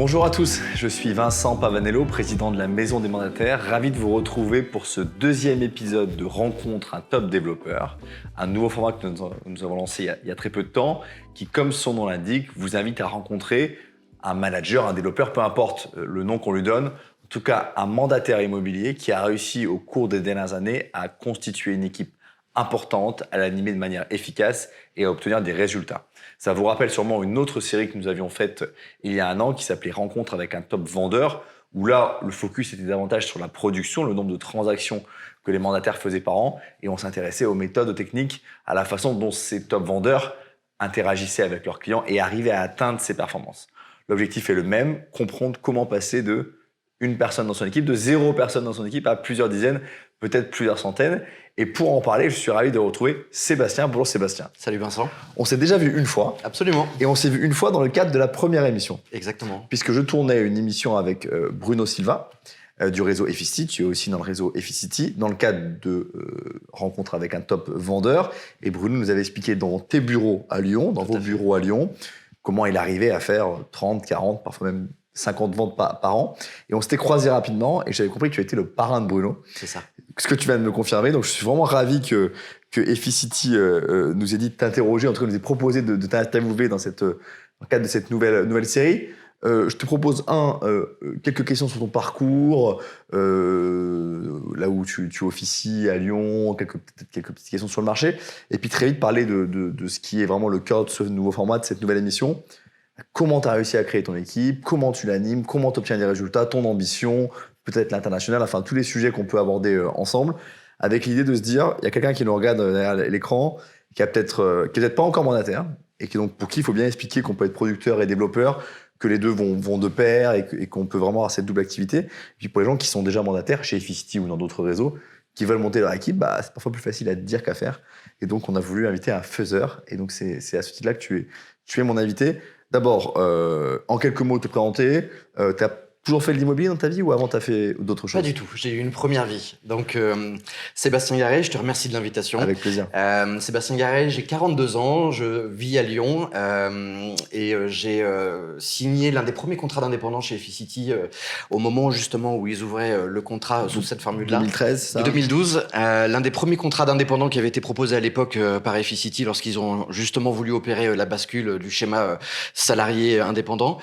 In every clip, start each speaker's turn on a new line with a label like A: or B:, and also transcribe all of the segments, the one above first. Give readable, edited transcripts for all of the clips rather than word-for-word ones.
A: Bonjour à tous, je suis Vincent Pavanello, président de la Maison des Mandataires. Ravi de vous retrouver pour ce deuxième épisode de Rencontre un top développeur, un nouveau format que nous avons lancé il y a très peu de temps, qui, comme son nom l'indique, vous invite à rencontrer un manager, un développeur, peu importe le nom qu'on lui donne, en tout cas un mandataire immobilier qui a réussi au cours des dernières années à constituer une équipe importante, à l'animer de manière efficace et à obtenir des résultats. Ça vous rappelle sûrement une autre série que nous avions faite il y a un an qui s'appelait Rencontre avec un top vendeur, où là, le focus était davantage sur la production, le nombre de transactions que les mandataires faisaient par an, et on s'intéressait aux méthodes, aux techniques, à la façon dont ces top vendeurs interagissaient avec leurs clients et arrivaient à atteindre ces performances. L'objectif est le même, comprendre comment passer de une personne dans son équipe, de 0 personne dans son équipe à plusieurs dizaines, peut-être plusieurs centaines. Et pour en parler, je suis ravi de retrouver Sébastien. Bonjour Sébastien.
B: Salut Vincent.
A: On s'est déjà vu une fois.
B: Absolument.
A: Et on s'est vu une fois dans le cadre de la première émission.
B: Exactement.
A: Puisque je tournais une émission avec Bruno Silva du réseau Efficity. Tu es aussi dans le réseau Efficity, dans le cadre de rencontre avec un top vendeur. Et Bruno nous avait expliqué dans tes bureaux à Lyon, dans vos bureaux à Lyon, comment il arrivait à faire 30, 40, parfois même 50 ventes par an. Et on s'était croisés rapidement et j'avais compris que tu étais le parrain de Bruno.
B: C'est ça.
A: Ce que tu viens de me confirmer. Donc, je suis vraiment ravi que Efficity nous ait dit de t'interroger, en tout cas nous ait proposé de t'interviewer dans le cadre de cette nouvelle série. Je te propose quelques questions sur ton parcours, là où tu officies à Lyon, quelques petites questions sur le marché, et puis très vite parler de ce qui est vraiment le cœur de ce nouveau format, de cette nouvelle émission. Comment tu as réussi à créer ton équipe, comment tu l'animes, comment tu obtiens des résultats, ton ambition, peut-être l'international, enfin tous les sujets qu'on peut aborder ensemble, avec l'idée de se dire, il y a quelqu'un qui nous regarde derrière l'écran, qui est peut-être pas encore mandataire, et donc pour qui il faut bien expliquer qu'on peut être producteur et développeur, que les deux vont de pair et qu'on peut vraiment avoir cette double activité. Et puis pour les gens qui sont déjà mandataires chez Efficity ou dans d'autres réseaux, qui veulent monter leur équipe, c'est parfois plus facile à dire qu'à faire. Et donc on a voulu inviter un faiseur, et donc c'est à ce titre-là que tu es mon invité. D'abord, en quelques mots, te présenter. Tu as toujours fait de l'immobilier dans ta vie ou avant tu as fait d'autres choses?
B: Pas du tout, j'ai eu une première vie. Donc Sébastien Garret, je te remercie de l'invitation.
A: Avec plaisir.
B: Sébastien Garret, j'ai 42 ans, je vis à Lyon et j'ai signé l'un des premiers contrats d'indépendant chez Efficity au moment justement où ils ouvraient le contrat sous cette formule-là.
A: 2013, ça?
B: De 2012, l'un des premiers contrats d'indépendant qui avait été proposé à l'époque par Efficity lorsqu'ils ont justement voulu opérer la bascule du schéma salarié indépendant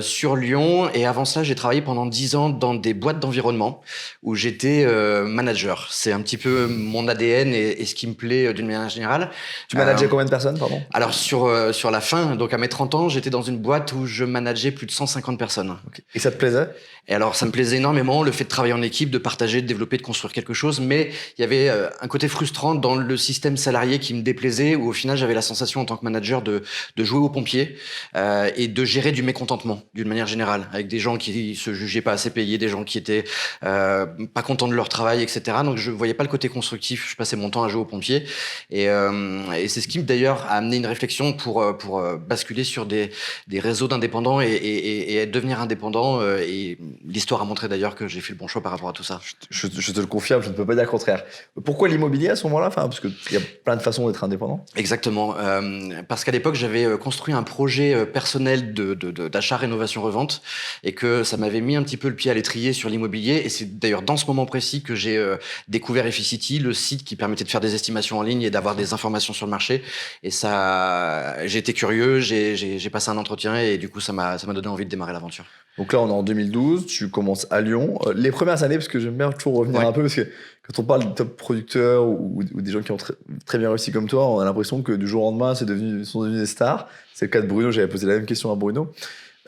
B: sur Lyon. Et avant ça, j'ai travaillé pendant 10 ans dans des boîtes d'environnement où j'étais manager. C'est un petit peu mon ADN et ce qui me plaît d'une manière générale.
A: Tu manageais combien de personnes, pardon?
B: Alors sur la fin, donc à mes 30 ans, j'étais dans une boîte où je manageais plus de 150 personnes.
A: Okay. Et ça te plaisait?
B: Et alors ça me plaisait énormément, le fait de travailler en équipe, de partager, de développer, de construire quelque chose, mais il y avait un côté frustrant dans le système salarié qui me déplaisait, où au final j'avais la sensation en tant que manager de jouer aux pompiers et de gérer du mécontentement d'une manière générale, avec des gens qui se jugeaient pas assez payés, des gens qui étaient pas contents de leur travail, etc. Donc je voyais pas le côté constructif, je passais mon temps à jouer aux pompiers et c'est ce qui d'ailleurs a amené une réflexion pour basculer sur des réseaux d'indépendants et devenir indépendant et l'histoire a montré d'ailleurs que j'ai fait le bon choix par rapport à tout ça.
A: Je te le confirme, je ne peux pas dire le contraire. Pourquoi l'immobilier à ce moment-là? Parce qu'il y a plein de façons d'être indépendant.
B: Exactement. Parce qu'à l'époque, j'avais construit un projet personnel d'achat, rénovation, revente et que ça m'avait mis un petit peu le pied à l'étrier sur l'immobilier. Et c'est d'ailleurs dans ce moment précis que j'ai découvert Efficity, le site qui permettait de faire des estimations en ligne et d'avoir des informations sur le marché. Et ça, j'ai été curieux, j'ai passé un entretien et du coup, ça m'a donné envie de démarrer l'aventure.
A: Donc là, on est en 2012, tu commences à Lyon. Les premières années, parce que j'aime bien toujours revenir un peu, parce que quand on parle de top producteurs ou des gens qui ont très bien réussi comme toi, on a l'impression que du jour au lendemain, sont devenus des stars. C'est le cas de Bruno, j'avais posé la même question à Bruno.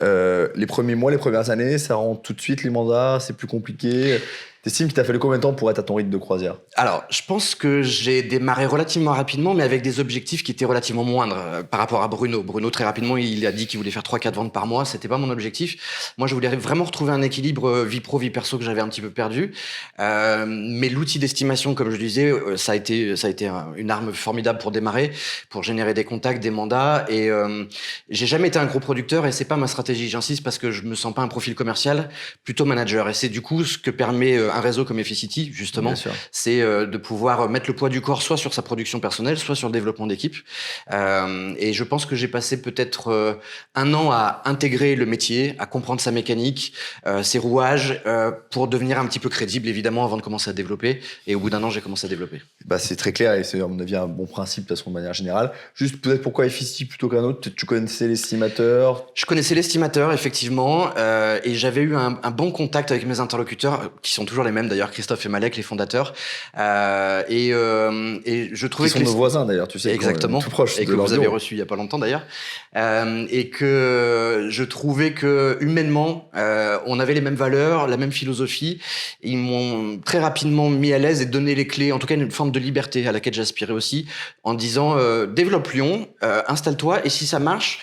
A: Les premiers mois, les premières années, ça rend tout de suite les mandats, c'est plus compliqué. T'estimes qu'il t'a fallu combien de temps pour être à ton rythme de croisière?
B: Alors, je pense que j'ai démarré relativement rapidement, mais avec des objectifs qui étaient relativement moindres par rapport à Bruno. Bruno, très rapidement, il a dit qu'il voulait faire 3-4 ventes par mois. C'était pas mon objectif. Moi, je voulais vraiment retrouver un équilibre vie pro, vie perso que j'avais un petit peu perdu. Mais l'outil d'estimation, comme je disais, ça a été une arme formidable pour démarrer, pour générer des contacts, des mandats. Et j'ai jamais été un gros producteur et c'est pas ma stratégie. J'insiste parce que je me sens pas un profil commercial, plutôt manager. Et c'est du coup ce que permet un réseau comme Efficity, justement, c'est de pouvoir mettre le poids du corps soit sur sa production personnelle, soit sur le développement d'équipe. Et je pense que j'ai passé peut-être 1 an à intégrer le métier, à comprendre sa mécanique, ses rouages, pour devenir un petit peu crédible, évidemment, avant de commencer à développer. Et au bout d'1 an, j'ai commencé à développer.
A: Bah, c'est très clair et c'est, à mon avis, un bon principe de toute façon, de manière générale. Juste peut-être pourquoi Efficity plutôt qu'un autre? Tu connaissais l'estimateur?
B: Je connaissais l'estimateur, effectivement, et j'avais eu un bon contact avec mes interlocuteurs, qui sont toujours les mêmes d'ailleurs, Christophe et Malek, les fondateurs. Et je trouvais
A: que... Ils sont nos voisins d'ailleurs, tu sais.
B: Exactement.
A: Tout proche
B: et que vous avez reçu il y a pas longtemps d'ailleurs. Et que je trouvais que humainement, on avait les mêmes valeurs, la même philosophie. Ils m'ont très rapidement mis à l'aise et donné les clés, en tout cas une forme de liberté à laquelle j'aspirais aussi, en disant développe Lyon, installe-toi et si ça marche,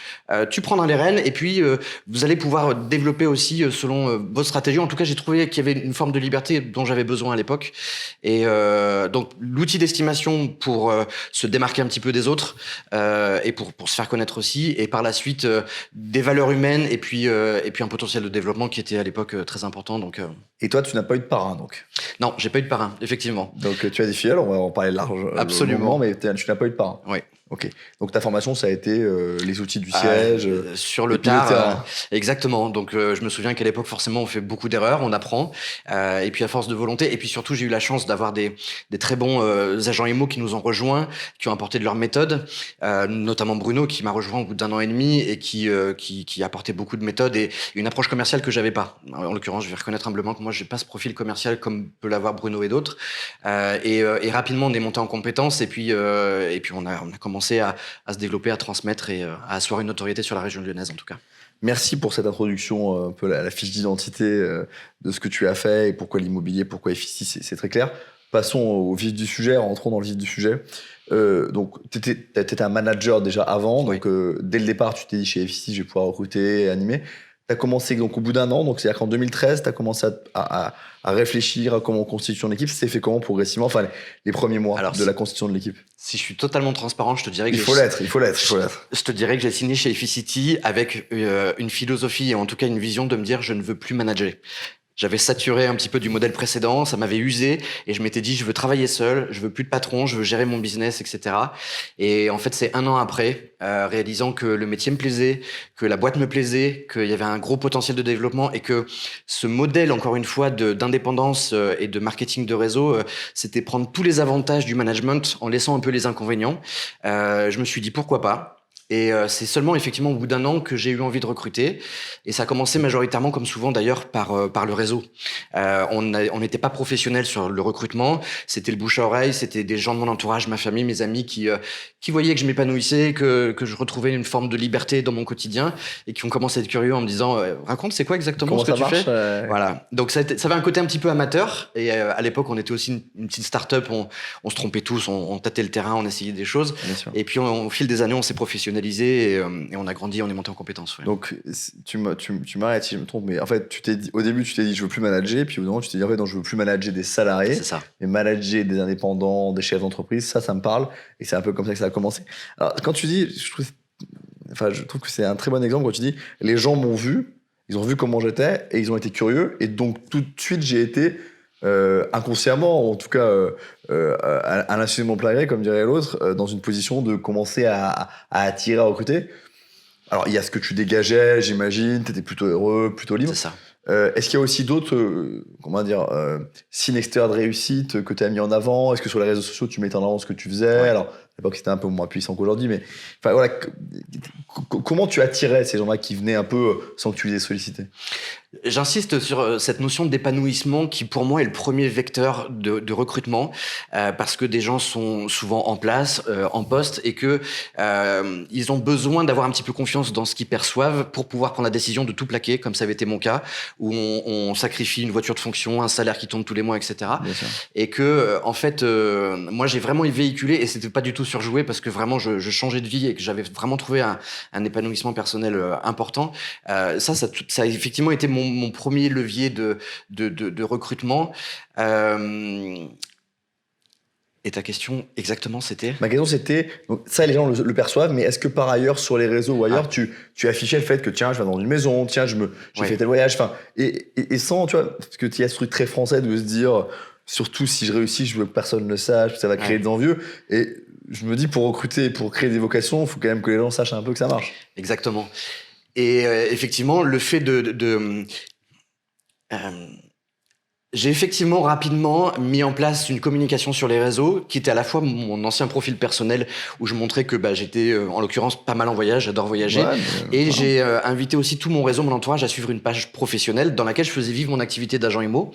B: tu prendras les rênes et puis vous allez pouvoir développer aussi selon votre stratégie. En tout cas, j'ai trouvé qu'il y avait une forme de liberté dont j'avais besoin à l'époque. Et donc l'outil d'estimation pour se démarquer un petit peu des autres et pour se faire connaître aussi. Et par la suite, des valeurs humaines et puis un potentiel de développement qui était à l'époque très important. Donc,
A: Et toi, tu n'as pas eu de parrain, donc?
B: Non, j'ai pas eu de parrain, effectivement.
A: Donc tu as des filleuls, on va en parler large.
B: Absolument.
A: Mais tu n'as pas eu de parrain.
B: Oui.
A: Ok. Donc ta formation, ça a été les outils du siège.
B: Sur le tard. Exactement. Donc je me souviens qu'à l'époque, forcément, on fait beaucoup d'erreurs, on apprend. Et puis à force de volonté. Et puis surtout, j'ai eu la chance d'avoir des très bons agents IMO qui nous ont rejoints, qui ont apporté de leur méthode. Notamment Bruno, qui m'a rejoint au bout d'1 an et demi et qui a apporté beaucoup de méthodes et une approche commerciale que j'avais pas. En l'occurrence, je vais reconnaître humblement que moi, j'ai pas ce profil commercial comme peut l'avoir Bruno et d'autres. Et rapidement, on est monté en compétences et puis on a commencé à se développer, à transmettre et à asseoir une notoriété sur la région lyonnaise en tout cas.
A: Merci pour cette introduction, un peu la fiche d'identité de ce que tu as fait et pourquoi l'immobilier, pourquoi Efficity, c'est très clair. Passons au vif du sujet, rentrons dans le vif du sujet. Donc, tu étais un manager déjà avant, donc dès le départ, tu t'es dit chez Efficity, je vais pouvoir recruter et animer. Tu as commencé donc, au bout d'1 an, donc c'est-à-dire qu'en 2013, tu as commencé à réfléchir à comment constituer une équipe. Ça s'est fait comment progressivement, enfin les premiers mois de la constitution de l'équipe?
B: Si je suis totalement transparent, je te dirais que...
A: Il faut l'être.
B: Je te dirais que j'ai signé chez Efficity avec une philosophie et en tout cas une vision de me dire je ne veux plus manager. J'avais saturé un petit peu du modèle précédent, ça m'avait usé et je m'étais dit je veux travailler seul, je veux plus de patron, je veux gérer mon business, etc. Et en fait, c'est 1 an après, réalisant que le métier me plaisait, que la boîte me plaisait, qu'il y avait un gros potentiel de développement et que ce modèle, encore une fois, d'indépendance et de marketing de réseau, c'était prendre tous les avantages du management en laissant un peu les inconvénients. Je me suis dit pourquoi pas. Et c'est seulement effectivement au bout d'1 an que j'ai eu envie de recruter. Et ça a commencé majoritairement, comme souvent d'ailleurs, par le réseau. On n'était pas professionnels sur le recrutement. C'était le bouche à oreille. C'était des gens de mon entourage, ma famille, mes amis qui voyaient que je m'épanouissais, que je retrouvais une forme de liberté dans mon quotidien et qui ont commencé à être curieux en me disant raconte, c'est quoi exactement ce que tu fais Voilà. Donc ça avait un côté un petit peu amateur. Et à l'époque, on était aussi une petite start-up. On se trompait tous. On tâtait le terrain, on essayait des choses. Et puis au fil des années, on s'est professionnalisé. Et on a grandi, on est monté en compétences. Ouais.
A: Donc, tu m'arrêtes si je me trompe, mais en fait, au début, tu t'es dit je veux plus manager, puis au moment, tu t'es dit en fait, non, je veux plus manager des salariés,
B: c'est ça.
A: Mais manager des indépendants, des chefs d'entreprise, ça me parle, et c'est un peu comme ça que ça a commencé. Alors, quand tu dis, je trouve que c'est un très bon exemple quand tu dis les gens m'ont vu, ils ont vu comment j'étais, et ils ont été curieux, et donc tout de suite, j'ai été inconsciemment, en tout cas à l'insu de mon plein gré, comme dirait l'autre, dans une position de commencer à attirer, à recruter. Alors, il y a ce que tu dégageais, j'imagine, tu étais plutôt heureux, plutôt libre.
B: C'est ça.
A: Est-ce qu'il y a aussi d'autres signes extérieurs de réussite que tu as mis en avant? Est-ce que sur les réseaux sociaux, tu mettais en avant ce que tu faisais?
B: Ouais.
A: Alors, à l'époque, c'était un peu moins puissant qu'aujourd'hui, mais voilà, comment tu attirais ces gens-là qui venaient un peu sans que tu les aies sollicités?
B: J'insiste sur cette notion d'épanouissement qui, pour moi, est le premier vecteur de recrutement parce que des gens sont souvent en place, en poste et que ils ont besoin d'avoir un petit peu confiance dans ce qu'ils perçoivent pour pouvoir prendre la décision de tout plaquer, comme ça avait été mon cas, où on sacrifie une voiture de fonction, un salaire qui tombe tous les mois, etc. Et que, en fait, moi, j'ai vraiment véhiculé et c'était pas du tout surjoué parce que vraiment, je changeais de vie et que j'avais vraiment trouvé un épanouissement personnel important. Ça a effectivement été mon premier levier de recrutement. Et ta question, exactement, c'était?
A: Ma question c'était, donc ça les gens le perçoivent, mais est-ce que par ailleurs sur les réseaux ou ailleurs tu affichais le fait que tiens je vais dans une maison, tiens j'ai fait tel voyage, enfin et sans tu vois parce que tu as ce truc très français de se dire surtout si je réussis je veux que personne ne sache, ça va créer des envieux et je me dis pour recruter, pour créer des vocations, il faut quand même que les gens sachent un peu que ça marche.
B: Exactement. Et effectivement le fait j'ai effectivement rapidement mis en place une communication sur les réseaux qui était à la fois mon ancien profil personnel où je montrais que j'étais en l'occurrence pas mal en voyage, j'adore voyager, et j'ai invité aussi tout mon réseau, mon entourage à suivre une page professionnelle dans laquelle je faisais vivre mon activité d'agent IMO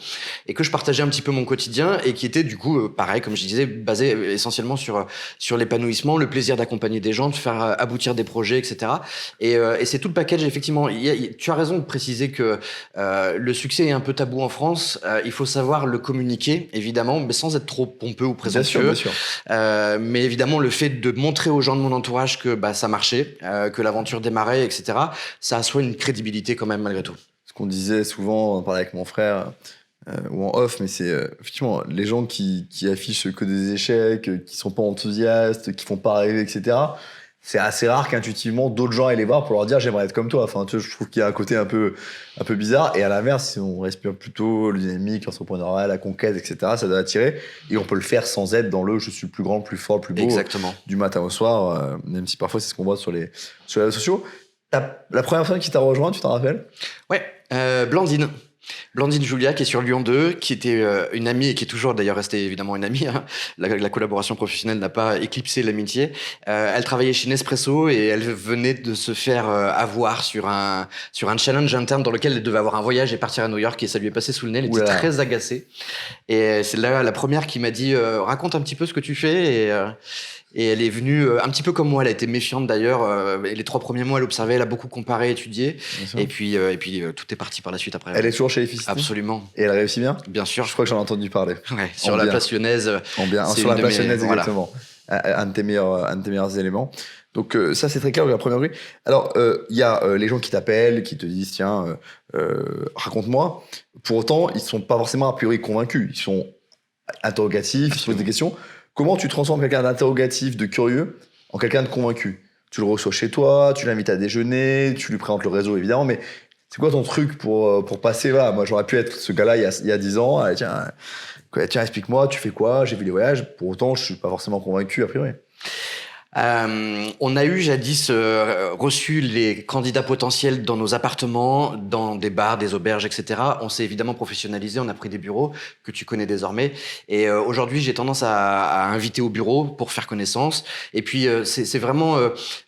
B: et que je partageais un petit peu mon quotidien et qui était du coup pareil comme je disais basé essentiellement sur l'épanouissement, le plaisir d'accompagner des gens, de faire aboutir des projets, etc. Et c'est tout le package effectivement. Tu as raison de préciser que le succès est un peu tabou en France. Il faut savoir le communiquer, évidemment, mais sans être trop pompeux ou présomptueux.
A: Bien sûr.
B: Mais évidemment, le fait de montrer aux gens de mon entourage que ça marchait, que l'aventure démarrait, etc., ça assoit une crédibilité quand même, malgré tout.
A: Ce qu'on disait souvent, on parlait avec mon frère, ou en off, mais c'est effectivement les gens qui affichent que des échecs, qui sont pas enthousiastes, qui font pas rêver, etc. C'est assez rare qu'intuitivement d'autres gens aillent les voir pour leur dire j'aimerais être comme toi. Enfin, tu vois, je trouve qu'il y a un côté un peu bizarre. Et à l'inverse, si on respire plutôt le dynamique, l'entrepreneuriat, la conquête, etc., ça doit attirer. Et on peut le faire sans être dans le je suis le plus grand, le plus fort, le plus beau.
B: Exactement.
A: Du matin au soir, même si parfois c'est ce qu'on voit sur les réseaux sociaux. La première personne qui t'a rejoint, tu t'en rappelles?
B: Ouais, Blandine Julia, qui est sur Lyon 2, qui était une amie et qui est toujours d'ailleurs restée évidemment une amie. Hein. La collaboration professionnelle n'a pas éclipsé l'amitié. Elle travaillait chez Nespresso et elle venait de se faire avoir sur un challenge interne dans lequel elle devait avoir un voyage et partir à New York et ça lui est passé sous le nez. Elle était très agacée. Et c'est là la première qui m'a dit raconte un petit peu ce que tu fais et elle est venue un petit peu comme moi, elle a été méfiante d'ailleurs. Les 3 premiers mois, elle observait, elle a beaucoup comparé, étudié. Et puis tout est parti par la suite après.
A: Elle est toujours chez Efficity?
B: Absolument.
A: Et elle réussit bien?
B: Bien sûr.
A: Je crois que j'en ai entendu parler.
B: Ouais, sur la place lyonnaise.
A: En bien. Sur la place lyonnaise, exactement. Un de tes meilleurs éléments. Donc ça, c'est très clair la première rue. Alors, il y a les gens qui t'appellent, qui te disent, tiens, raconte-moi. Pour autant, ils sont pas forcément a priori convaincus. Ils sont interrogatifs, ils se posent des questions. Comment tu transformes quelqu'un d'interrogatif, de curieux, en quelqu'un de convaincu? Tu le reçois chez toi, tu l'invites à déjeuner, tu lui présentes le réseau évidemment, mais c'est quoi ton truc pour passer là? Moi, j'aurais pu être ce gars-là il y a 10 ans. Allez, tiens, explique-moi, tu fais quoi? J'ai vu les voyages. Pour autant, je suis pas forcément convaincu a priori.
B: On a eu jadis reçu les candidats potentiels dans nos appartements, dans des bars, des auberges, etc. On s'est évidemment professionnalisé, on a pris des bureaux que tu connais désormais. Et aujourd'hui, j'ai tendance à inviter au bureau pour faire connaissance. Et puis, c'est vraiment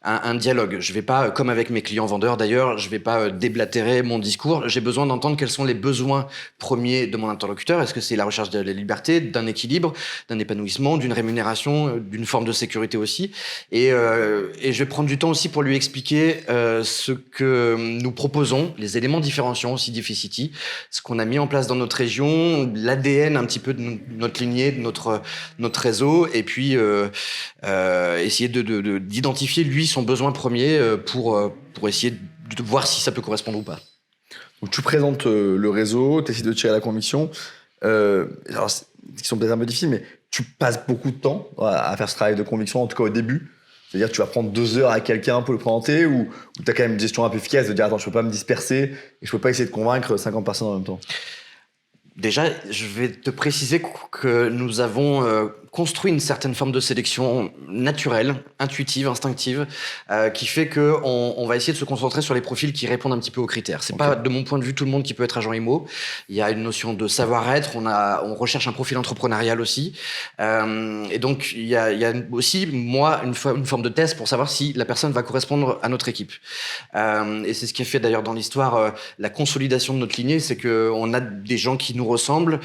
B: un dialogue. Je vais pas, comme avec mes clients vendeurs d'ailleurs, je vais pas déblatérer mon discours. J'ai besoin d'entendre quels sont les besoins premiers de mon interlocuteur. Est-ce que c'est la recherche de la liberté, d'un équilibre, d'un épanouissement, d'une rémunération, d'une forme de sécurité aussi? Et je vais prendre du temps aussi pour lui expliquer ce que nous proposons, les éléments différenciants aussi d'Efficity, ce qu'on a mis en place dans notre région, l'ADN un petit peu de notre lignée, de notre réseau, et puis essayer d'identifier lui son besoin premier pour essayer de voir si ça peut correspondre ou pas.
A: Donc tu présentes le réseau, tu essaies de tirer la conviction. Alors, qui sont peut-être un peu difficiles, mais tu passes beaucoup de temps à faire ce travail de conviction, en tout cas au début. C'est-à-dire que tu vas prendre 2 heures à quelqu'un pour le présenter ou tu as quand même une gestion un peu efficace de dire attends, je peux pas me disperser et je peux pas essayer de convaincre 50 personnes en même temps.
B: Déjà, je vais te préciser que nous avons construit une certaine forme de sélection naturelle, intuitive, instinctive, qui fait que on va essayer de se concentrer sur les profils qui répondent un petit peu aux critères. C'est pas, de mon point de vue, tout le monde qui peut être agent IMO. Il y a une notion de savoir-être. On recherche un profil entrepreneurial aussi. Et donc, il y a aussi, moi, une forme de test pour savoir si la personne va correspondre à notre équipe. Et c'est ce qui a fait d'ailleurs dans l'histoire la consolidation de notre lignée, c'est que on a des gens qui nous ressemblent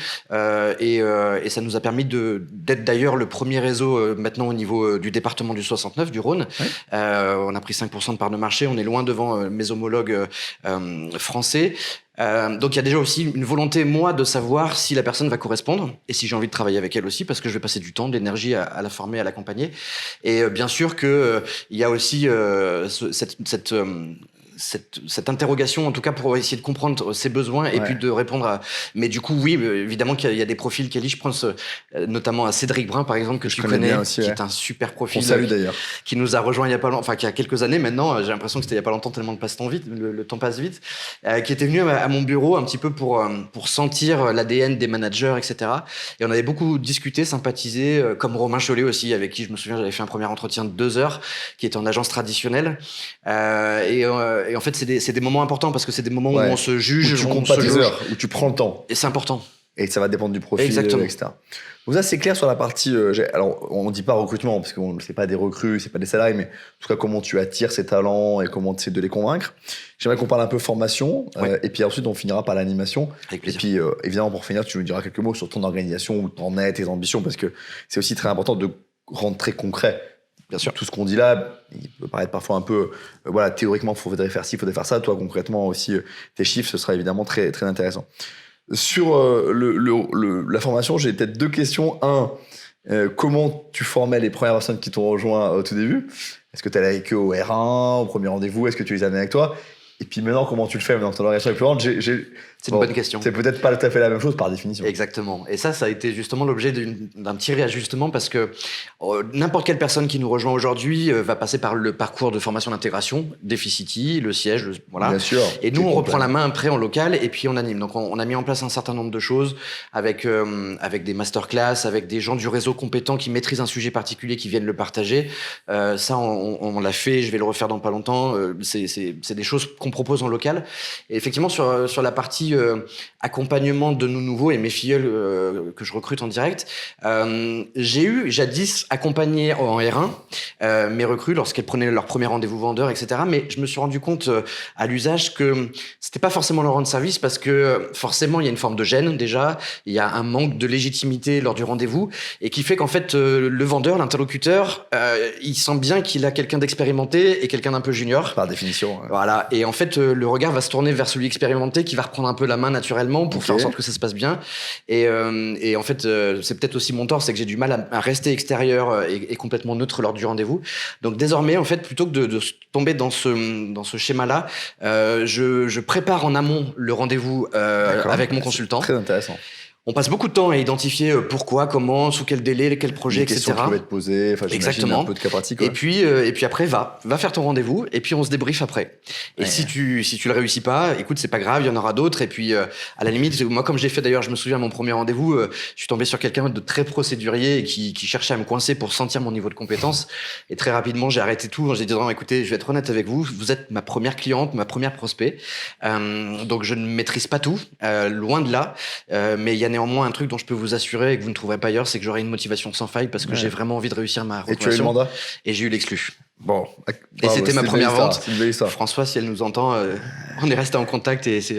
B: et ça nous a permis d'être d'ailleurs le premier réseau maintenant au niveau du département du 69 du Rhône. Ouais. On a pris 5% de part de marché, on est loin devant mes homologues français. Donc il y a déjà aussi une volonté, moi, de savoir si la personne va correspondre et si j'ai envie de travailler avec elle aussi, parce que je vais passer du temps, de l'énergie à la former, à l'accompagner. Et bien sûr que il y a aussi cette interrogation, en tout cas pour essayer de comprendre ses besoins et puis de répondre à... Mais du coup, oui, évidemment qu'il y a des profils quali. Je pense notamment à Cédric Brun, par exemple, que tu connais, aussi, qui est un super profil.
A: On salue d'ailleurs.
B: Qui nous a rejoint il y a pas longtemps, enfin, qui a quelques années maintenant. J'ai l'impression que c'était il y a pas longtemps, tellement le temps passe vite. Qui était venu à mon bureau un petit peu pour sentir l'ADN des managers, etc. Et on avait beaucoup discuté, sympathisé, comme Romain Chollet aussi, avec qui je me souviens, j'avais fait un premier entretien de 2 heures, qui était en agence traditionnelle. Et en fait, c'est des moments importants parce que c'est des moments où on se juge.
A: Où tu comptes pas tes heures, où tu prends le temps.
B: Et c'est important.
A: Et ça va dépendre du profil, etc. Donc ça, c'est clair sur la partie... alors, on ne dit pas recrutement, parce que c'est pas des recrues, c'est pas des salariés, mais en tout cas, comment tu attires ces talents et comment tu essaies de les convaincre. J'aimerais qu'on parle un peu formation, et puis ensuite, on finira par l'animation. Et puis, évidemment, pour finir, tu nous diras quelques mots sur ton organisation, où t'en es, tes ambitions, parce que c'est aussi très important de rendre très concret. Bien sûr, tout ce qu'on dit là, il peut paraître parfois un peu... théoriquement, il faudrait faire ci, il faudrait faire ça. Toi, concrètement, aussi, tes chiffres, ce sera évidemment très, très intéressant. Sur la formation, j'ai peut-être 2 questions. Comment tu formais les premières personnes qui t'ont rejoint au tout début? Est-ce que tu allais avec eux au R1, au premier rendez-vous? Est-ce que tu les amenais avec toi? Et puis maintenant, comment tu le fais maintenant que ton organisation est plus grande?
B: C'est une bonne question.
A: C'est peut-être pas tout à fait la même chose par définition.
B: Exactement. Et ça a été justement l'objet d'un petit réajustement parce que n'importe quelle personne qui nous rejoint aujourd'hui va passer par le parcours de formation d'intégration, Deficity, le siège, voilà.
A: Bien sûr.
B: Et nous, on reprend la main après en local et puis on anime. Donc, on a mis en place un certain nombre de choses avec des masterclass, avec des gens du réseau compétents qui maîtrisent un sujet particulier, qui viennent le partager. Ça, on l'a fait. Je vais le refaire dans pas longtemps. C'est des choses qu'on propose en local. Et effectivement, sur la partie accompagnement de nos nouveaux et mes filleuls que je recrute en direct, j'ai eu jadis accompagné en R1 mes recrues lorsqu'elles prenaient leur premier rendez-vous vendeur, etc. Mais je me suis rendu compte à l'usage que c'était pas forcément leur rendre service parce que forcément il y a une forme de gêne déjà, il y a un manque de légitimité lors du rendez-vous et qui fait qu'en fait le vendeur, l'interlocuteur, il sent bien qu'il a quelqu'un d'expérimenté et quelqu'un d'un peu junior.
A: Par définition.
B: Voilà. Et en fait le regard va se tourner vers celui expérimenté qui va reprendre un peu la main naturellement pour faire en sorte que ça se passe bien. Et en fait, c'est peut-être aussi mon tort, c'est que j'ai du mal à rester extérieur et complètement neutre lors du rendez-vous. Donc désormais, en fait, plutôt que de tomber dans ce schéma-là, je prépare en amont le rendez-vous avec mon consultant.
A: Très intéressant.
B: On passe beaucoup de temps à identifier pourquoi, comment, sous quel délai, quel projet, etc.
A: Les questions qui peuvent être posées, exactement. Un peu de cas pratique.
B: Et puis après, va faire ton rendez-vous et puis on se débriefe après. Et si tu le réussis pas, écoute, c'est pas grave, il y en aura d'autres. Et puis à la limite, moi comme j'ai fait d'ailleurs, je me souviens à mon premier rendez-vous, je suis tombé sur quelqu'un de très procédurier et qui cherchait à me coincer pour sentir mon niveau de compétence. Et très rapidement, j'ai arrêté tout. J'ai dit non, écoutez, je vais être honnête avec vous, vous êtes ma première cliente, ma première prospect. Donc je ne maîtrise pas tout, loin de là. Mais il y a néanmoins un truc dont je peux vous assurer et que vous ne trouverez pas ailleurs, c'est que j'aurai une motivation sans faille parce que j'ai vraiment envie de réussir ma reconversion.
A: Et tu as eu le mandat?
B: Et j'ai eu l'exclu.
A: Bon.
B: Et c'était ma première vente.
A: C'est une belle histoire.
B: François, si elle nous entend, on est resté en contact et c'est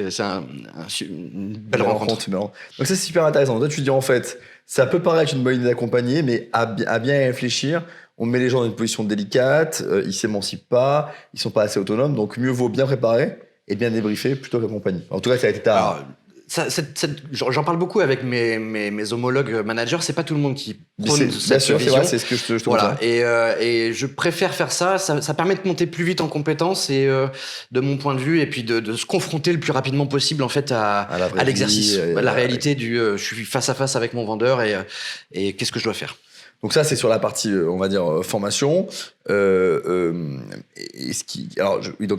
B: une belle rencontre.
A: Donc ça, c'est super intéressant. Toi, tu dis en fait, ça peut paraître une bonne idée d'accompagner, mais à bien y réfléchir, on met les gens dans une position délicate, ils s'émancipent pas, ils sont pas assez autonomes, donc mieux vaut bien préparer et bien débriefer plutôt qu'accompagner. En tout cas, ça a été ta...
B: J'en parle beaucoup avec mes homologues managers. C'est pas tout le monde qui prône cette
A: vision. C'est vrai, c'est ce que je te
B: voilà. Et je préfère faire ça. Ça permet de monter plus vite en compétences et de mon point de vue, et puis de se confronter le plus rapidement possible en fait à l'exercice, la réalité du. Je suis face à face avec mon vendeur et qu'est-ce que je dois faire.
A: Donc ça, c'est sur la partie, on va dire, formation. Donc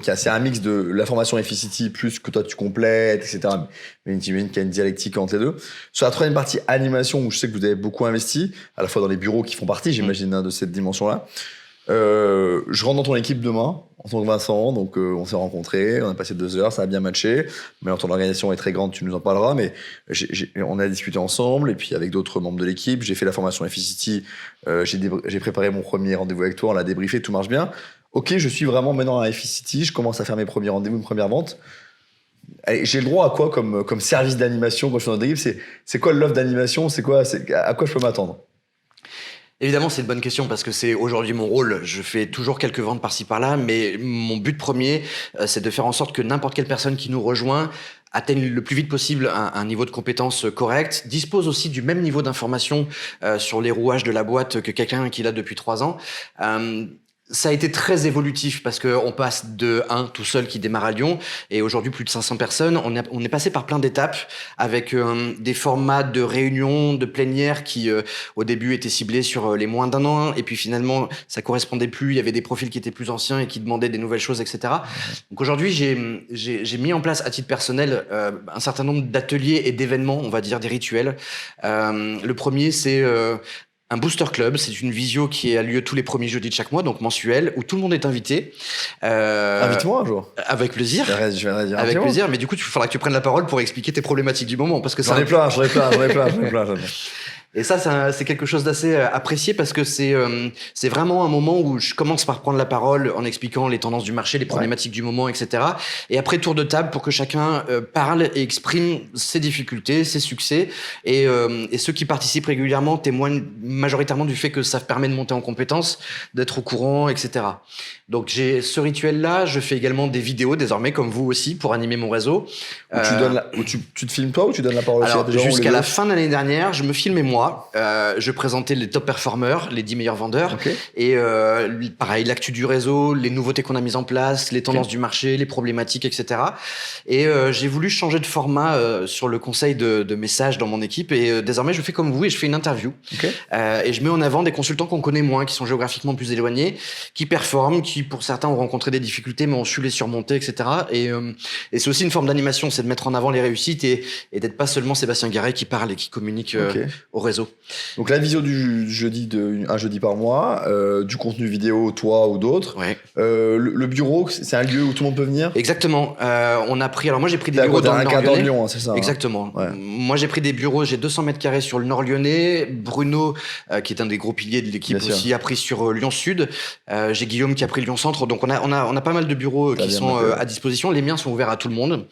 A: c'est un mix de la formation Efficity plus que toi tu complètes, etc. Mais j'imagine qu'il y a une dialectique entre les deux. Sur la troisième partie animation, où je sais que vous avez beaucoup investi, à la fois dans les bureaux qui font partie, j'imagine, de cette dimension-là. Je rentre dans ton équipe demain en tant que Vincent, donc on s'est rencontrés, on a passé 2 heures, ça a bien matché. Mais ton organisation est très grande, tu nous en parleras, mais on a discuté ensemble et puis avec d'autres membres de l'équipe, j'ai fait la formation Efficity, j'ai préparé mon premier rendez-vous avec toi, on l'a débriefé, tout marche bien. Ok, je suis vraiment maintenant à Efficity, je commence à faire mes premiers rendez-vous, mes premières ventes. Allez, j'ai le droit à quoi comme service d'animation quand je suis dans l'équipe? C'est quoi l'offre d'animation? C'est quoi, à quoi je peux m'attendre?
B: Évidemment, c'est une bonne question parce que c'est aujourd'hui mon rôle. Je fais toujours quelques ventes par-ci par-là, mais mon but premier, c'est de faire en sorte que n'importe quelle personne qui nous rejoint atteigne le plus vite possible un niveau de compétence correct, dispose aussi du même niveau d'information sur les rouages de la boîte que quelqu'un qui l'a depuis 3 ans. Ça a été très évolutif parce qu'on passe de 1 tout seul qui démarre à Lyon et aujourd'hui plus de 500 personnes. On est passé par plein d'étapes avec des formats de réunions, de plénières qui au début étaient ciblés sur les moins d'un an et puis finalement ça correspondait plus. Il y avait des profils qui étaient plus anciens et qui demandaient des nouvelles choses, etc. Donc aujourd'hui j'ai mis en place à titre personnel un certain nombre d'ateliers et d'événements, on va dire des rituels. Le premier c'est un booster club, c'est une visio qui a lieu tous les premiers jeudis de chaque mois, donc mensuel, où tout le monde est invité.
A: Invite-moi un jour.
B: Avec plaisir.
A: Je vais dire
B: Avec plaisir, mais du coup, il faudra que tu prennes la parole pour expliquer tes problématiques du moment, parce que
A: j'en ai plein.
B: Et ça, c'est quelque chose d'assez apprécié parce que c'est vraiment un moment où je commence par prendre la parole en expliquant les tendances du marché, les problématiques du moment, etc. Et après, tour de table pour que chacun parle et exprime ses difficultés, ses succès. Et ceux qui participent régulièrement témoignent majoritairement du fait que ça permet de monter en compétences, d'être au courant, etc. Donc j'ai ce rituel-là. Je fais également des vidéos désormais, comme vous aussi, pour animer mon réseau.
A: Où tu te filmes toi ou tu donnes la parole
B: alors,
A: aussi à des gens?
B: Jusqu'à la fin de l'année dernière, je me filmais moi. Je présentais les top performers, les 10 meilleurs vendeurs.
A: Okay.
B: Et pareil, l'actu du réseau, les nouveautés qu'on a mises en place, les tendances du marché, les problématiques, etc. Et j'ai voulu changer de format sur le conseil de messages dans mon équipe. Et désormais, je fais comme vous et je fais une interview.
A: Okay.
B: Et je mets en avant des consultants qu'on connaît moins, qui sont géographiquement plus éloignés, qui performent, qui pour certains ont rencontré des difficultés mais ont su les surmonter, etc. Et c'est aussi une forme d'animation, c'est de mettre en avant les réussites et d'être pas seulement Sébastien Guéret qui parle et qui communique au réseau.
A: Donc la visio du jeudi, un jeudi par mois, du contenu vidéo, toi ou d'autres.
B: Ouais.
A: Le bureau, c'est un lieu où tout le monde peut venir?
B: Exactement. On a pris, alors moi j'ai pris des bureaux dans le Nord lyonnais.
A: Lyon, hein, c'est ça?
B: Exactement.
A: Ouais.
B: Moi j'ai pris des bureaux, j'ai 200 mètres carrés sur le Nord lyonnais. Bruno, qui est un des gros piliers de l'équipe aussi, a pris sur Lyon Sud. J'ai Guillaume qui a pris Lyon Centre. Donc on a pas mal de bureaux qui sont à disposition. Les miens sont ouverts à tout le monde.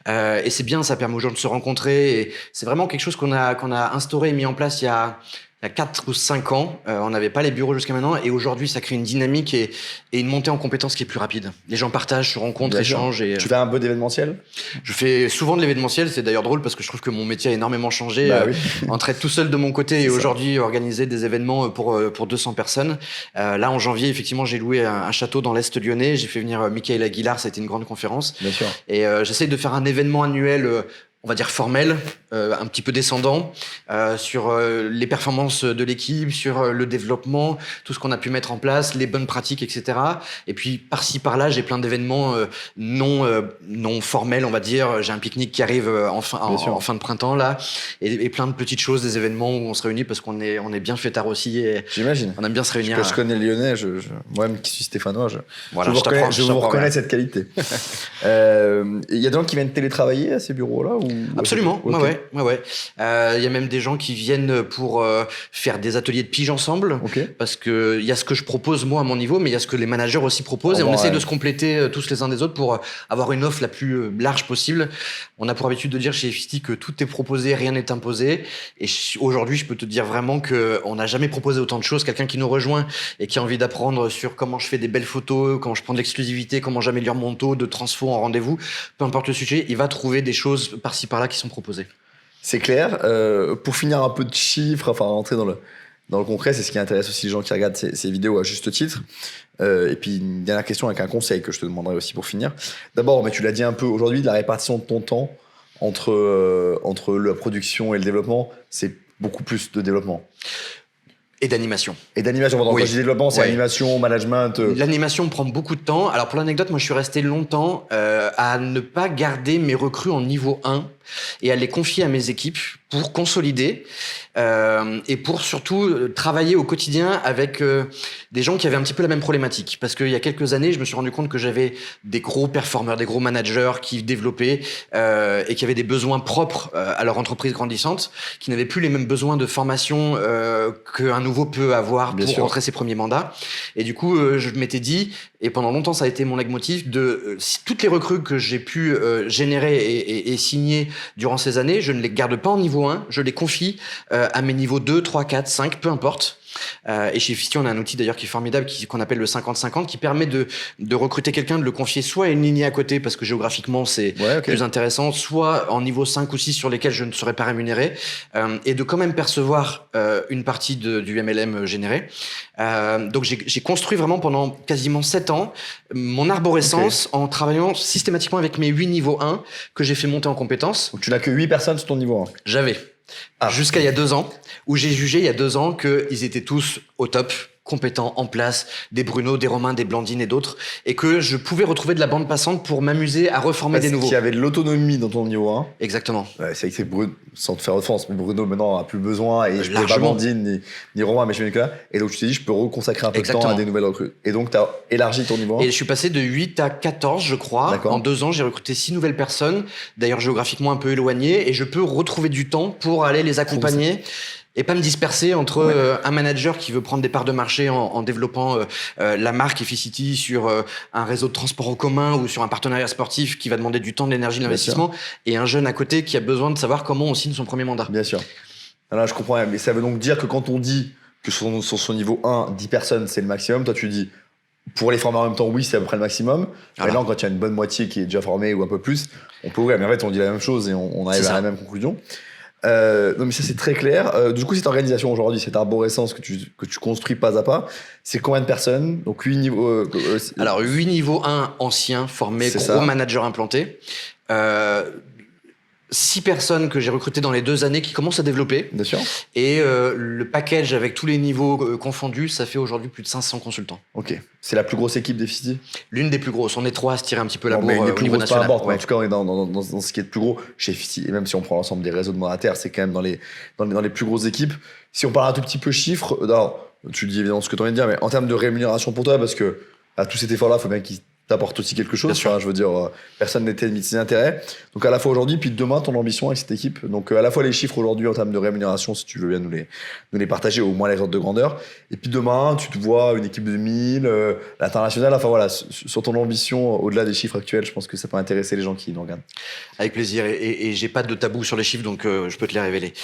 B: Et c'est bien, ça permet aux gens de se rencontrer. Et c'est vraiment quelque chose qu'on a instauré et mis en place il y a 4 ou 5 ans. On n'avait pas les bureaux jusqu'à maintenant. Et aujourd'hui, ça crée une dynamique et une montée en compétences qui est plus rapide. Les gens partagent, se rencontrent, échangent. Et,
A: tu fais un peu d'événementiel?
B: Je fais souvent de l'événementiel. C'est d'ailleurs drôle parce que je trouve que mon métier a énormément changé.
A: Oui.
B: Entre être tout seul de mon côté et aujourd'hui organiser des événements pour 200 personnes. Là, en janvier, effectivement, j'ai loué un château dans l'Est lyonnais. J'ai fait venir Michael Aguilar. Ça a été une grande conférence.
A: Bien sûr.
B: Et j'essaye de faire un événement annuel on va dire formel, un petit peu descendant, sur les performances de l'équipe, sur le développement, tout ce qu'on a pu mettre en place, les bonnes pratiques, etc. Et puis par-ci par-là, j'ai plein d'événements non formels, on va dire. J'ai un pique-nique qui arrive en fin de printemps là, et plein de petites choses, des événements où on se réunit parce qu'on est bien fêtard aussi. Et
A: j'imagine.
B: On aime bien se réunir.
A: Je connais le Lyonnais, moi-même qui suis stéphanois, je
B: vous
A: reconnais cette qualité. Il y a des gens qui viennent télétravailler à ces bureaux-là ou...
B: Absolument, okay. Ouais. Y a même des gens qui viennent pour faire des ateliers de pige ensemble, parce que il y a ce que je propose moi à mon niveau, mais il y a ce que les managers aussi proposent, et on essaie de se compléter tous les uns des autres pour avoir une offre la plus large possible. On a pour habitude de dire chez Efficity que tout est proposé, rien n'est imposé, et aujourd'hui je peux te dire vraiment que on n'a jamais proposé autant de choses. Quelqu'un qui nous rejoint et qui a envie d'apprendre sur comment je fais des belles photos, comment je prends de l'exclusivité, comment j'améliore mon taux de transfo en rendez-vous, peu importe le sujet, il va trouver des choses par-ci par-là qui sont proposées.
A: C'est clair. Pour finir un peu de chiffres, enfin rentrer dans le concret, c'est ce qui intéresse aussi les gens qui regardent ces vidéos à juste titre. Et puis une dernière question avec un conseil que je te demanderai aussi pour finir. D'abord, mais tu l'as dit un peu aujourd'hui, de la répartition de ton temps entre la production et le développement, c'est beaucoup plus de développement.
B: Et d'animation.
A: Quand je dis développement, c'est animation, management.
B: L'animation prend beaucoup de temps. Alors pour l'anecdote, moi je suis resté longtemps à ne pas garder mes recrues en niveau 1 et à les confier à mes équipes pour consolider et pour surtout travailler au quotidien avec des gens qui avaient un petit peu la même problématique. Parce qu'il y a quelques années, je me suis rendu compte que j'avais des gros performeurs, des gros managers qui développaient et qui avaient des besoins propres à leur entreprise grandissante, qui n'avaient plus les mêmes besoins de formation qu'un nouveau peut avoir pour rentrer ses premiers mandats. Et du coup, je m'étais dit, et pendant longtemps ça a été mon leitmotiv, toutes les recrues que j'ai pu générer et signer durant ces années, je ne les garde pas en niveau 1, je les confie à mes niveaux 2, 3, 4, 5, peu importe. Et chez Efficity, on a un outil d'ailleurs qui est formidable, qu'on appelle le 50-50, qui permet de recruter quelqu'un, de le confier soit à une lignée à côté, parce que géographiquement c'est plus intéressant, soit en niveau 5 ou 6 sur lesquels je ne serais pas rémunéré, et de quand même percevoir une partie du MLM généré. Donc j'ai construit vraiment pendant quasiment 7 ans mon arborescence en travaillant systématiquement avec mes 8 niveaux 1 que j'ai fait monter en compétences.
A: Donc tu n'as que 8 personnes sur ton niveau 1.
B: J'avais. Jusqu'à il y a 2 ans, où j'ai jugé il y a 2 ans qu'ils étaient tous au top, compétents, en place, des Bruno, des Romain, des Blandine et d'autres, et que je pouvais retrouver de la bande passante pour m'amuser à reformer des nouveaux.
A: Qu'il y avait de l'autonomie dans ton niveau 1.
B: Exactement.
A: Ouais, c'est vrai que Bruno, sans te faire offense, mais Bruno maintenant n'a plus besoin, et je ne peux pas Blandine ni Romain, mais je viens que là. Et donc tu t'es dit, je peux reconsacrer un peu de temps à des nouvelles recrues. Et donc tu as élargi ton niveau 1.
B: Et je suis passé de 8 à 14, je crois. En 2 ans, j'ai recruté 6 nouvelles personnes, d'ailleurs géographiquement un peu éloignées, et je peux retrouver du temps pour aller les accompagner. Et pas me disperser entre un manager qui veut prendre des parts de marché en développant la marque Efficity sur un réseau de transport en commun ou sur un partenariat sportif qui va demander du temps, de l'énergie, de l'investissement, et un jeune à côté qui a besoin de savoir comment on signe son premier mandat.
A: Bien sûr. Alors je comprends, mais ça veut donc dire que quand on dit que sur son niveau 1, 10 personnes c'est le maximum, toi tu dis pour les former en même temps, oui, c'est à peu près le maximum. Maintenant, quand il y a une bonne moitié qui est déjà formée ou un peu plus, on peut ouvrir. Mais en fait, on dit la même chose et on arrive à la même conclusion. Non, mais ça, c'est très clair. Du coup, cette organisation aujourd'hui, cette arborescence que tu construis pas à pas, c'est combien de personnes? Donc, 8 niveaux.
B: Alors, 8 niveaux 1 anciens, formés, gros managers implantés. 6 personnes que j'ai recrutées dans les 2 années qui commencent à développer.
A: Bien sûr.
B: Et le package avec tous les niveaux confondus, ça fait aujourd'hui plus de 500 consultants.
A: Ok. C'est la plus grosse équipe d'Efficity?
B: L'une des plus grosses. On est 3 à se tirer un petit peu la bourre
A: au
B: niveau national.
A: En tout cas, on est dans ce qui est le plus gros chez Efficity. Et même si on prend l'ensemble des réseaux de mandataires, c'est quand même dans les plus grosses équipes. Si on parle un tout petit peu chiffres, alors, tu dis évidemment ce que tu as envie de dire, mais en termes de rémunération pour toi, parce que à tout cet effort-là, il faut bien qu'il t'apporte aussi quelque chose. Enfin, je veux dire, personne n'était de ses intérêts. Donc à la fois aujourd'hui, puis demain, ton ambition avec cette équipe. Donc à la fois les chiffres aujourd'hui en termes de rémunération, si tu veux bien nous les partager, au moins les ordres de grandeur. Et puis demain, tu te vois une équipe de 1000, l'international. Enfin voilà, sur ton ambition, au-delà des chiffres actuels, je pense que ça peut intéresser les gens qui nous regardent.
B: Avec plaisir. Et j'ai pas de tabou sur les chiffres, donc je peux te les révéler.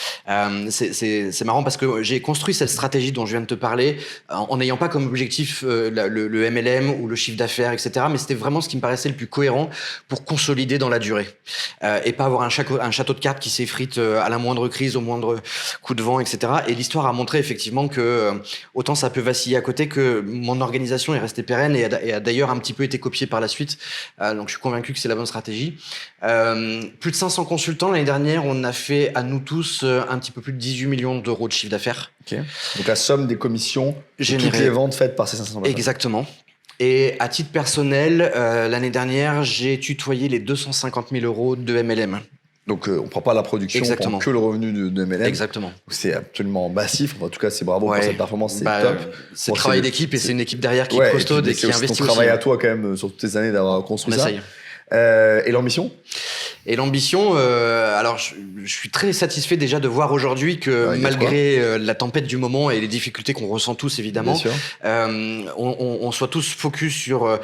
B: C'est marrant parce que j'ai construit cette stratégie dont je viens de te parler en n'ayant pas comme objectif le MLM ou le chiffre d'affaires, etc. Mais c'était vraiment ce qui me paraissait le plus cohérent pour consolider dans la durée. Et pas avoir un château de cartes qui s'effrite à la moindre crise, au moindre coup de vent, etc. Et l'histoire a montré effectivement que autant ça peut vaciller à côté, que mon organisation est restée pérenne et a d'ailleurs un petit peu été copiée par la suite. Donc je suis convaincu que c'est la bonne stratégie. Plus de 500 consultants. L'année dernière, on a fait à nous tous un petit peu plus de 18 millions d'euros de chiffre d'affaires.
A: Okay. Donc la somme des commissions de toutes les ventes faites par ces 500 personnes.
B: Exactement. Et à titre personnel, l'année dernière, j'ai tutoyé les 250 000 euros de MLM.
A: Donc on ne prend pas la production, on prend que le revenu de MLM.
B: Exactement.
A: C'est absolument massif. En tout cas, c'est bravo pour cette performance, c'est top.
B: C'est le travail d'équipe et c'est une équipe derrière qui est costaude et qui investit aussi.
A: C'est ton travail à toi quand même sur toutes ces années d'avoir construit ça. Et l'ambition?
B: Et l'ambition, alors je suis très satisfait déjà de voir aujourd'hui que malgré la tempête du moment et les difficultés qu'on ressent tous évidemment, on soit tous focus sur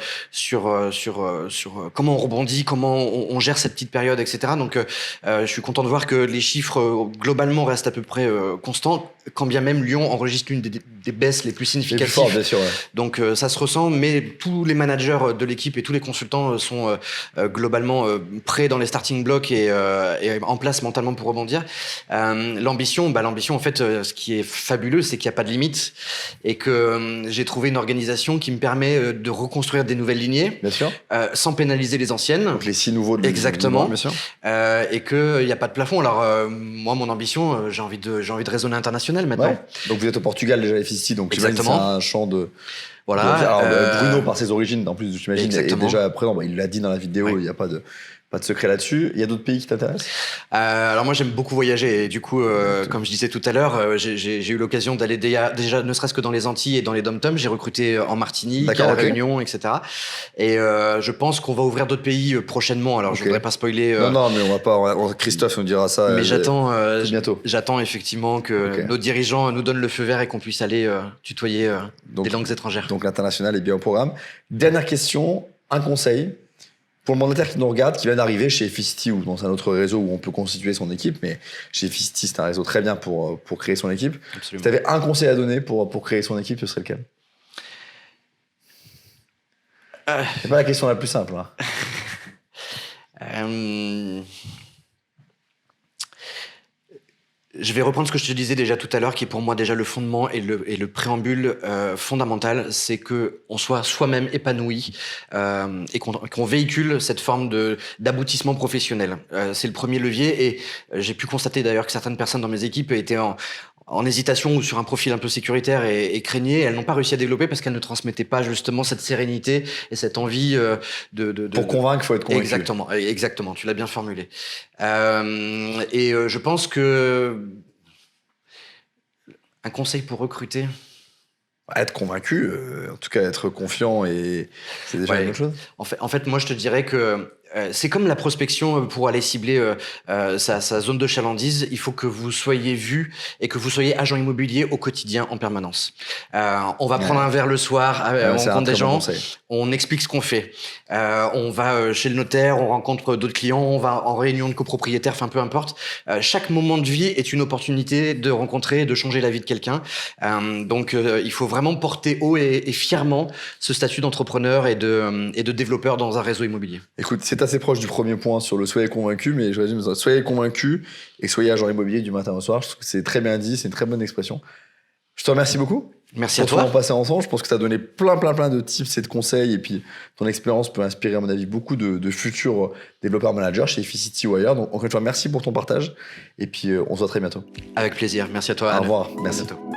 B: comment on rebondit, comment on gère cette petite période, etc. Donc je suis content de voir que les chiffres globalement restent à peu près constants, quand bien même Lyon enregistre l'une des baisses les plus significatives.
A: Fort, bien sûr,
B: Donc ça se ressent, mais tous les managers de l'équipe et tous les consultants sont globalement prêts dans les starting blocks et en place mentalement pour rebondir. L'ambition, en fait, ce qui est fabuleux, c'est qu'il n'y a pas de limite et que j'ai trouvé une organisation qui me permet de reconstruire des nouvelles lignées,
A: bien sûr,
B: sans pénaliser les anciennes.
A: Donc les 6 nouveaux de
B: exactement,
A: bien sûr.
B: Et qu'il n'y a pas de plafond. Alors moi, mon ambition, j'ai envie de raisonner international maintenant.
A: Ouais. Donc vous êtes au Portugal déjà, Efficity, donc c'est un champ de...
B: Voilà.
A: Alors, Bruno, par ses origines, en plus, j'imagine, est déjà présent. Il l'a dit dans la vidéo, il n'y a pas de secret là-dessus. Il y a d'autres pays qui t'intéressent?
B: Alors moi, j'aime beaucoup voyager. Et du coup, comme je disais tout à l'heure, j'ai eu l'occasion d'aller déjà, ne serait-ce que dans les Antilles et dans les Dom-Tom. J'ai recruté en Martinique, à La Réunion, etc. Et je pense qu'on va ouvrir d'autres pays prochainement. Alors, je voudrais pas spoiler.
A: Non, mais on va pas. Christophe nous dira ça.
B: Mais
A: bientôt.
B: J'attends effectivement que nos dirigeants nous donnent le feu vert et qu'on puisse aller tutoyer des langues étrangères.
A: Donc l'international est bien au programme. Dernière question, un conseil Pour le mandataire qui nous regarde, qui vient d'arriver chez Efficity ou dans un autre réseau où on peut constituer son équipe, mais chez Efficity, c'est un réseau très bien pour créer son équipe.
B: Absolument.
A: Si tu avais un conseil à donner pour créer son équipe, ce serait lequel? C'est pas la question la plus simple.
B: Je vais reprendre ce que je te disais déjà tout à l'heure, qui est pour moi déjà le fondement et le préambule fondamental, c'est que on soit soi-même épanoui et qu'on véhicule cette forme d'aboutissement professionnel. C'est le premier levier et j'ai pu constater d'ailleurs que certaines personnes dans mes équipes étaient en hésitation ou sur un profil un peu sécuritaire et craignaient. Elles n'ont pas réussi à développer parce qu'elles ne transmettaient pas justement cette sérénité et cette envie
A: Pour convaincre, il faut être convaincu.
B: Exactement, tu l'as bien formulé. Je pense que un conseil pour recruter...
A: Être convaincu, en tout cas être confiant, et c'est déjà une bonne chose.
B: En fait, moi je te dirais que c'est comme la prospection pour aller cibler sa zone de chalandise. Il faut que vous soyez vu et que vous soyez agent immobilier au quotidien en permanence. On va prendre un verre le soir, on rencontre des gens, on explique ce qu'on fait. On va chez le notaire, on rencontre d'autres clients, on va en réunion de copropriétaires, enfin peu importe. Chaque moment de vie est une opportunité de rencontrer et de changer la vie de quelqu'un. Donc il faut vraiment porter haut et fièrement ce statut d'entrepreneur et de développeur dans un réseau immobilier.
A: Écoute, c'est assez proche du premier point sur le soyez convaincu, mais je résume ça. Soyez convaincu et soyez agent immobilier du matin au soir. Je trouve que c'est très bien dit, c'est une très bonne expression. Je te remercie beaucoup.
B: Merci à
A: toi.
B: toi.
A: Pour passer ensemble, je pense que tu as donné plein de tips et de conseils, et puis ton expérience peut inspirer, à mon avis, beaucoup de futurs développeurs managers chez Efficity ou ailleurs. Donc, encore une fois, merci pour ton partage, et puis on se voit très bientôt.
B: Avec plaisir. Merci à toi.
A: Au revoir. Merci.
B: À bientôt.